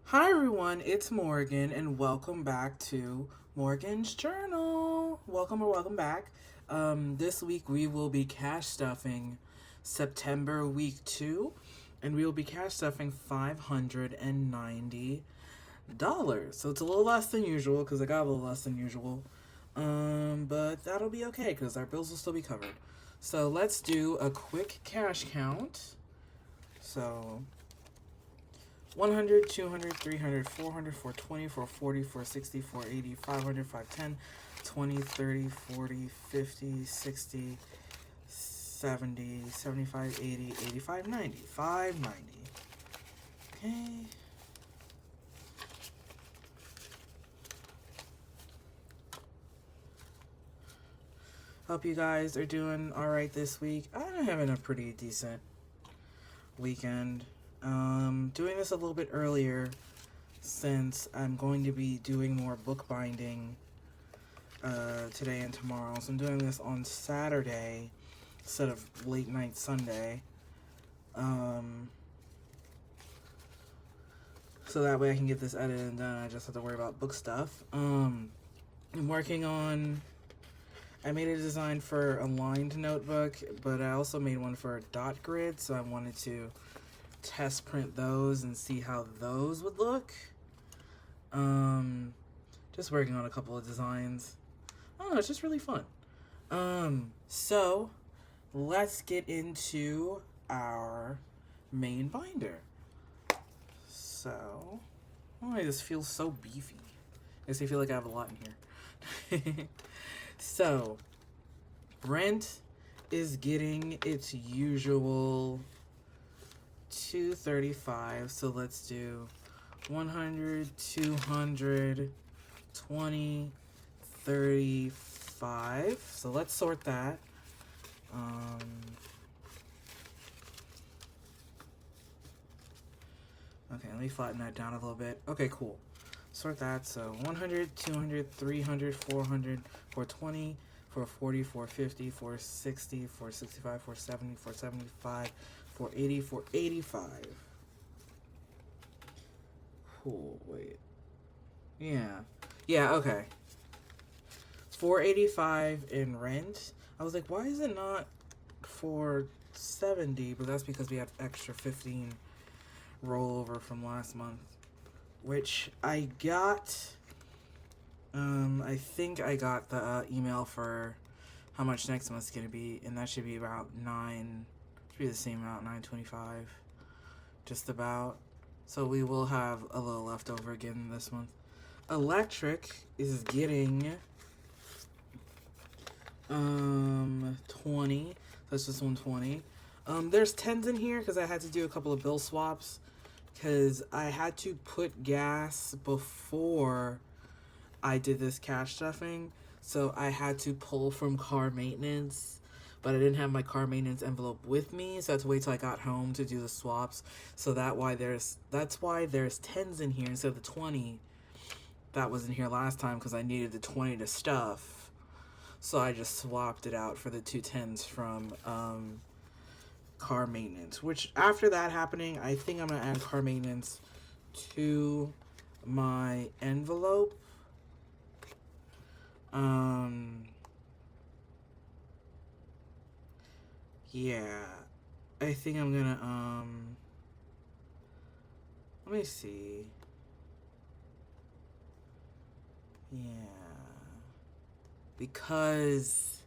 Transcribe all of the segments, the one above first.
Hi everyone, it's Morgan and welcome back to Morgan's Journal. Welcome back. This week we will be cash stuffing September week 2 and we will be cash stuffing $590. So it's a little less than usual because I got a little less than usual. But that'll be okay because our bills will still be covered. So let's do a quick cash count. So 100, 200, 300, 400, 420, 440, 460, 480, 500, 510, 20, 30, 40, 50, 60, 70, 75, 80, 85, 90. 590. Okay. Hope you guys are doing alright this week. I'm having a pretty decent weekend. Doing this a little bit earlier since I'm going to be doing more bookbinding today and tomorrow. So I'm doing this on Saturday instead of late night Sunday. So that way I can get this edited and done. I just have to worry about book stuff. I'm working on... I made a design for a lined notebook, but I also made one for a dot grid, so I wanted to test print those and see how those would look. Just working on a couple of designs. I don't know, it's just really fun. So let's get into our main binder. So, oh, this feels so beefy. I guess I feel like I have a lot in here. So, Rent is getting its usual $235. So let's do 100, 200, 20, 35. So let's sort that. Okay, let me flatten that down a little bit. Okay, cool. Sort that. So 100, 200, 300, 400, 420, 440, 450, 460, 465, 470, 475, 480, 485. Cool, wait. Yeah, okay. 485 in rent. I was like, why is it not 470? But that's because we have extra 15 rollover from last month, which I got. I think I got the email for how much next month's gonna be, and that should be about should be the same amount, $925, just about. So we will have a little left over again this month. Electric is getting 20. That's just 120. There's 10s in here because I had to do a couple of bill swaps because I had to put gas before I did this cash stuffing, so I had to pull from car maintenance, but I didn't have my car maintenance envelope with me, so I had to wait till I got home to do the swaps. So that's why there's 10s in here instead of the 20 that was in here last time because I needed the 20 to stuff. So I just swapped it out for the 2 10s from car maintenance, which after that happening, I think I'm gonna add car maintenance to my envelope. Yeah, I think I'm gonna, let me see. Yeah, because,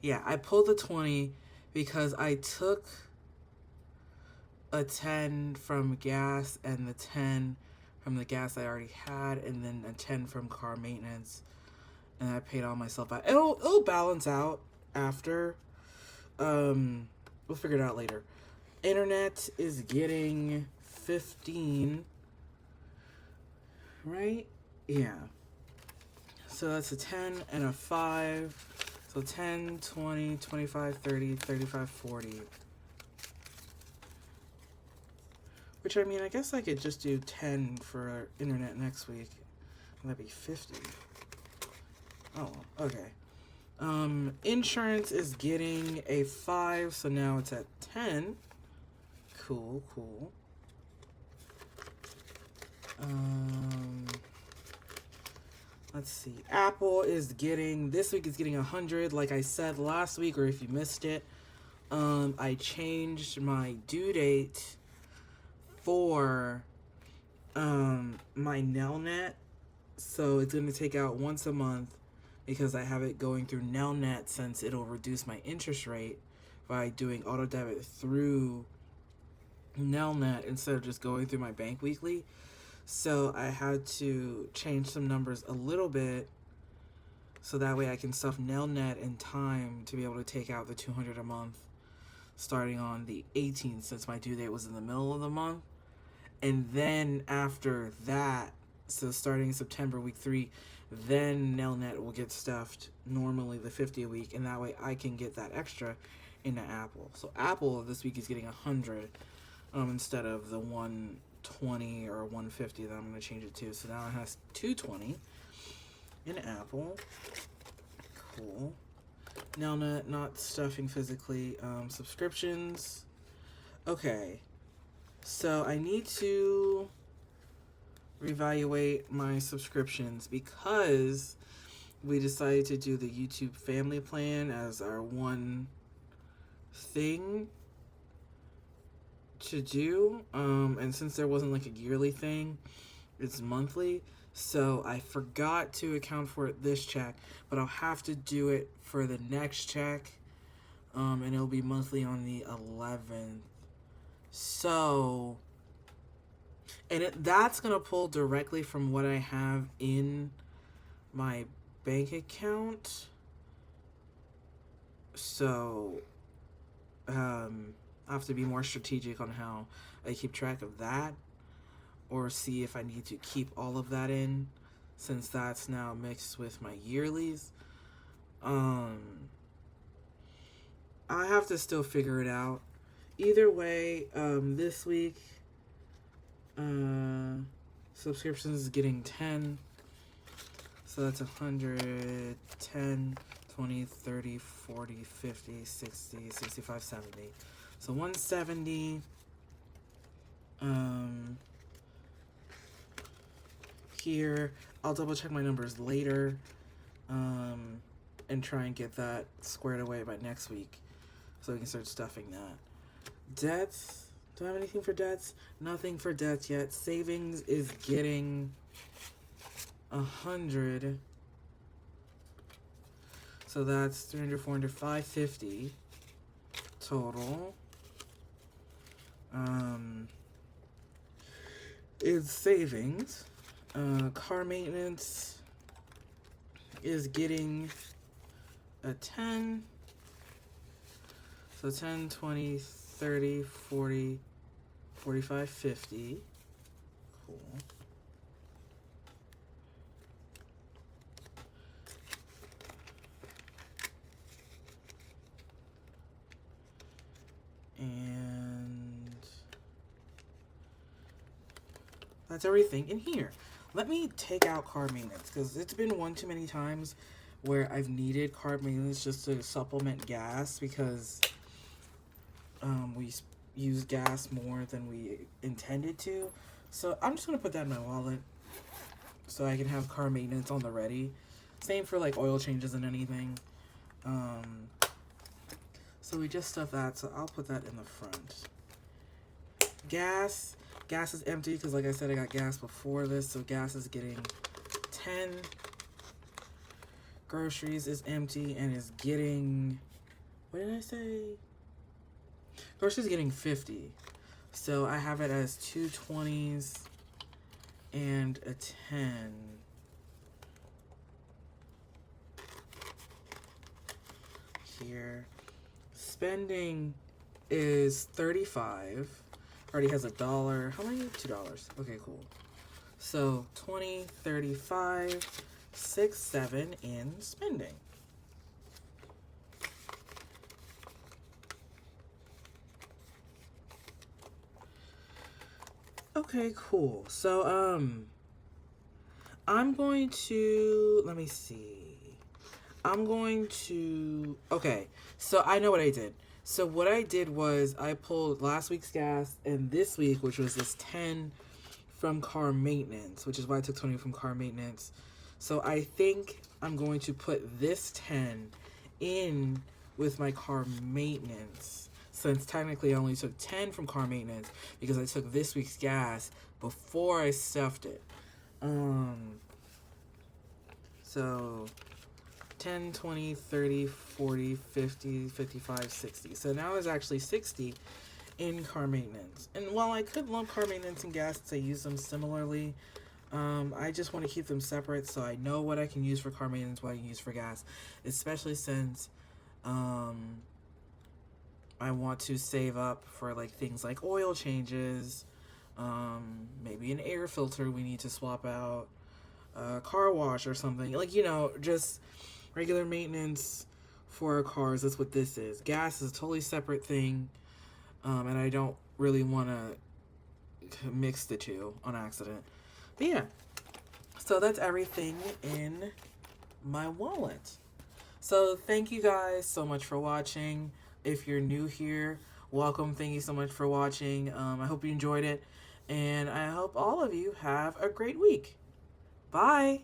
yeah, I pulled the 20 because I took a 10 from gas and the 10 from the gas I already had, and then a 10 from car maintenance, and I paid all myself out. It'll balance out after. We'll figure it out later. Internet is getting 15, right? Yeah. So that's a 10 and a 5. So 10, 20, 25, 30, 35, 40. Which, I mean, I guess I could just do 10 for internet next week. That'd be 50. Oh, okay. Insurance is getting a 5, so now it's at 10. Cool. Let's see. Apple is getting, this week is getting 100, like I said last week, or if you missed it. I changed my due date for my Nelnet. So it's going to take out once a month because I have it going through Nelnet, since it'll reduce my interest rate by doing auto debit through Nelnet instead of just going through my bank weekly. So I had to change some numbers a little bit so that way I can stuff Nelnet in time to be able to take out the $200 a month starting on the 18th, since my due date was in the middle of the month. And then after that, so starting September week 3, then Nelnet will get stuffed normally the 50 a week, and that way I can get that extra into Apple. So Apple this week is getting 100 instead of the 120 or 150 that I'm going to change it to. So now it has 220 in Apple. Cool. Nelnet, not stuffing physically. Subscriptions. Okay. So I need to reevaluate my subscriptions because we decided to do the YouTube family plan as our one thing to do. And since there wasn't like a yearly thing, it's monthly. So I forgot to account for it this check, but I'll have to do it for the next check. And it'll be monthly on the 11th. So, and that's going to pull directly from what I have in my bank account. So, I have to be more strategic on how I keep track of that, or see if I need to keep all of that in, since that's now mixed with my yearlies. I have to still figure it out. Either way, this week, subscriptions is getting 10. So that's 100, 10, 20, 30, 40, 50, 60, 65, 70. So 170. Here, I'll double check my numbers later, and try and get that squared away by next week, so we can start stuffing that. Debts. Do I have anything for debts? Nothing for debts yet. Savings is getting 100. So that's 300, 400, 550 total. Is savings. Car maintenance is getting a 10. So 10, 20, 30, 40, 45, 50. Cool. And that's everything in here. Let me take out car maintenance, because it's been one too many times where I've needed car maintenance just to supplement gas, because we use gas more than we intended to. So I'm just going to put that in my wallet so I can have car maintenance on the ready. Same for like oil changes and anything. So we just stuff that, so I'll put that in the front. Gas is empty because, like I said, I got gas before this, so gas is getting 10. Groceries is empty and is getting, what did I say? Groceries getting 50. So I have it as 2 20s and a 10. Here. Spending is 35. Already has $1. How many? $2. Okay, cool. So 20, 35, 6, 7 in spending. Okay, cool. So I'm going to, let me see. Okay, so I know what I did. So what I did was I pulled last week's gas and this week, which was this 10 from car maintenance, which is why I took 20 from car maintenance. So I think I'm going to put this 10 in with my car maintenance, since technically I only took 10 from car maintenance because I took this week's gas before I stuffed it. So 10, 20, 30, 40, 50, 55, 60. So now there's actually 60 in car maintenance. And while I could lump car maintenance and gas since I use them similarly, I just want to keep them separate so I know what I can use for car maintenance, what I can use for gas, especially since I want to save up for like things like oil changes, maybe an air filter we need to swap out, car wash or something, like, you know, just regular maintenance for our cars. That's what this is. Gas is a totally separate thing, and I don't really want to mix the two on accident. But yeah, so that's everything in my wallet. So thank you guys so much for watching. If you're new here, welcome. Thank you so much for watching. I hope you enjoyed it, and I hope all of you have a great week. Bye.